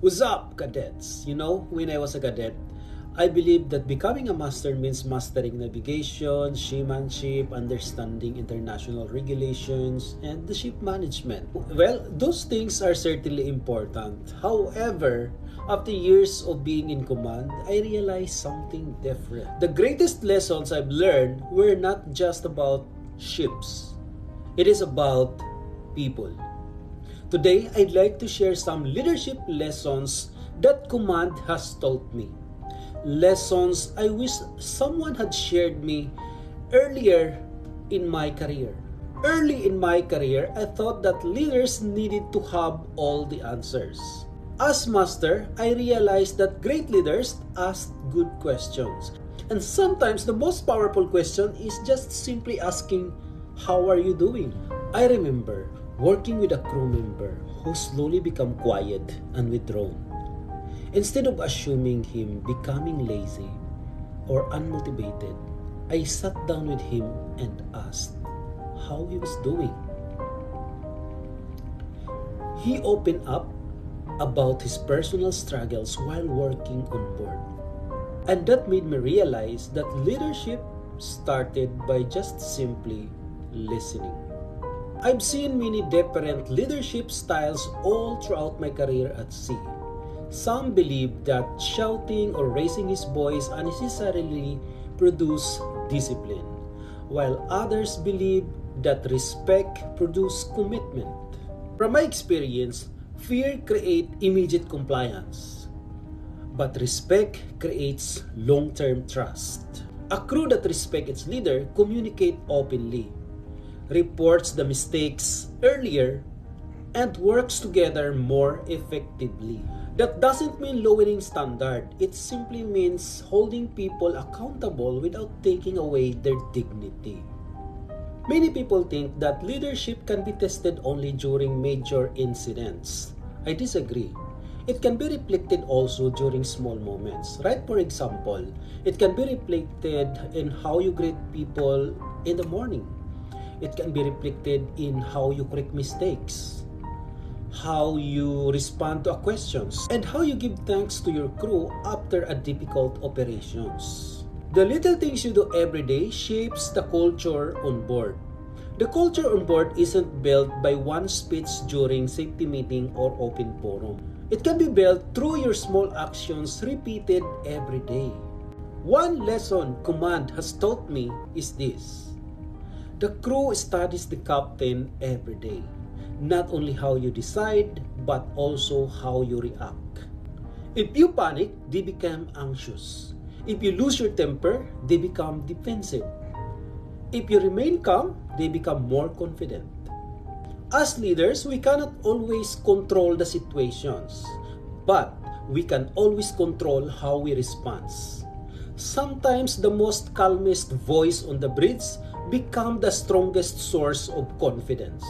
What's up, cadets? When I was a cadet, I believed that becoming a master means mastering navigation, seamanship, understanding international regulations, and the ship management. Well, those things are certainly important. However, after years of being in command, I realized something different. The greatest lessons I've learned were not just about ships. It is about people. Today, I'd like to share some leadership lessons that command has taught me. Lessons I wish someone had shared me earlier in my career. Early in my career, I thought that leaders needed to have all the answers. As master, I realized that great leaders ask good questions. And sometimes the most powerful question is just simply asking, "How are you doing?" I remember working with a crew member who slowly became quiet and withdrawn. Instead of assuming him becoming lazy or unmotivated, I sat down with him and asked how he was doing. He opened up about his personal struggles while working on board. And that made me realize that leadership started by just simply listening. I've seen many different leadership styles all throughout my career at sea. Some believe that shouting or raising his voice unnecessarily produce discipline, while others believe that respect produces commitment. From my experience, fear creates immediate compliance, but respect creates long-term trust. A crew that respects its leader communicates openly, reports the mistakes earlier, and works together more effectively. That doesn't mean lowering standard. It simply means holding people accountable without taking away their dignity. Many people think that leadership can be tested only during major incidents. I disagree. It can be reflected also during small moments. Right? For example, it can be reflected in how you greet people in the morning. It can be reflected in how you correct mistakes, how you respond to questions, and how you give thanks to your crew after a difficult operations. The little things you do every day shapes the culture on board. The culture on board isn't built by one speech during safety meeting or open forum. It can be built through your small actions repeated every day. One lesson command has taught me is this: the crew studies the captain every day. Not only how you decide, but also how you react. If you panic, they become anxious. If you lose your temper, they become defensive. If you remain calm, they become more confident. As leaders, we cannot always control the situations, but we can always control how we respond. Sometimes the most calmest voice on the bridge become the strongest source of confidence.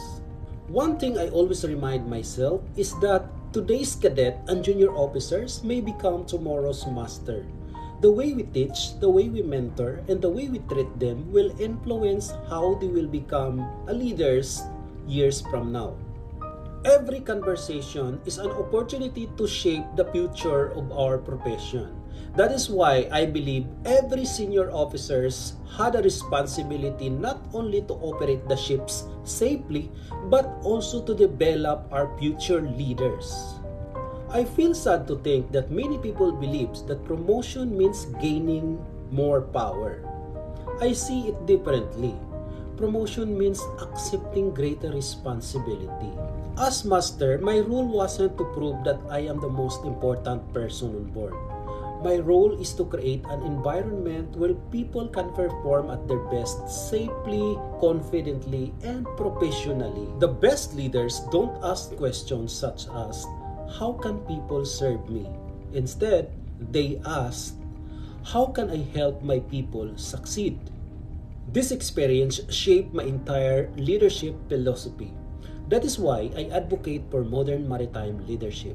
One thing I always remind myself is that today's cadet and junior officers may become tomorrow's master. The way we teach, the way we mentor, and the way we treat them will influence how they will become leaders years from now. Every conversation is an opportunity to shape the future of our profession. That is why I believe every senior officers had a responsibility not only to operate the ships safely, but also to develop our future leaders. I feel sad to think that many people believe that promotion means gaining more power. I see it differently. Promotion means accepting greater responsibility. As master, my role wasn't to prove that I am the most important person on board. My role is to create an environment where people can perform at their best safely, confidently, and professionally. The best leaders don't ask questions such as, "How can people serve me?" Instead, they ask, "How can I help my people succeed?" This experience shaped my entire leadership philosophy. That is why I advocate for modern maritime leadership.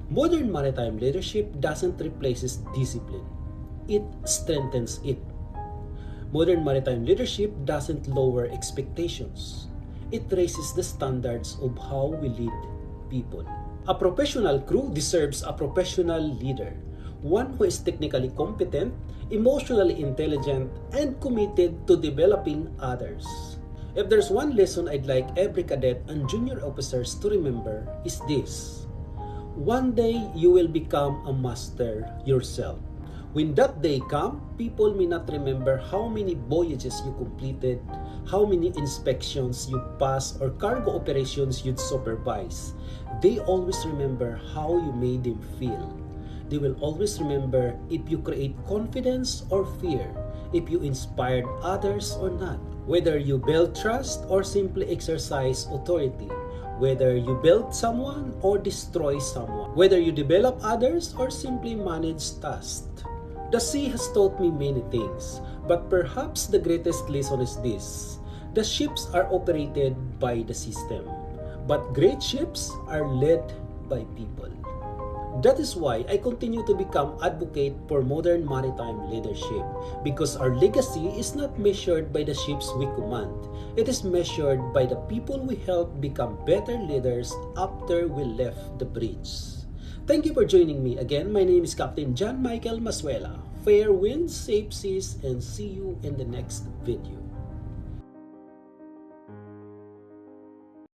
Modern maritime leadership doesn't replace discipline. It strengthens it. Modern maritime leadership doesn't lower expectations. It raises the standards of how we lead people. A professional crew deserves a professional leader, one who is technically competent, emotionally intelligent, and committed to developing others. If there's one lesson I'd like every cadet and junior officers to remember is this: one day you will become a master yourself. When that day comes, people may not remember how many voyages you completed, how many inspections you passed, or cargo operations you'd supervise. They always remember how you made them feel. They will always remember if you create confidence or fear, if you inspired others or not, whether you build trust or simply exercise authority, whether you build someone or destroy someone, whether you develop others or simply manage tasks. The sea has taught me many things, but perhaps the greatest lesson is this: the ships are operated by the system, but great ships are led by people. That is why I continue to become advocate for modern maritime leadership, because our legacy is not measured by the ships we command. It is measured by the people we help become better leaders after we left the bridge. Thank you for joining me again. My name is Captain John Michael Masuela. Fair winds, safe seas, and see you in the next video.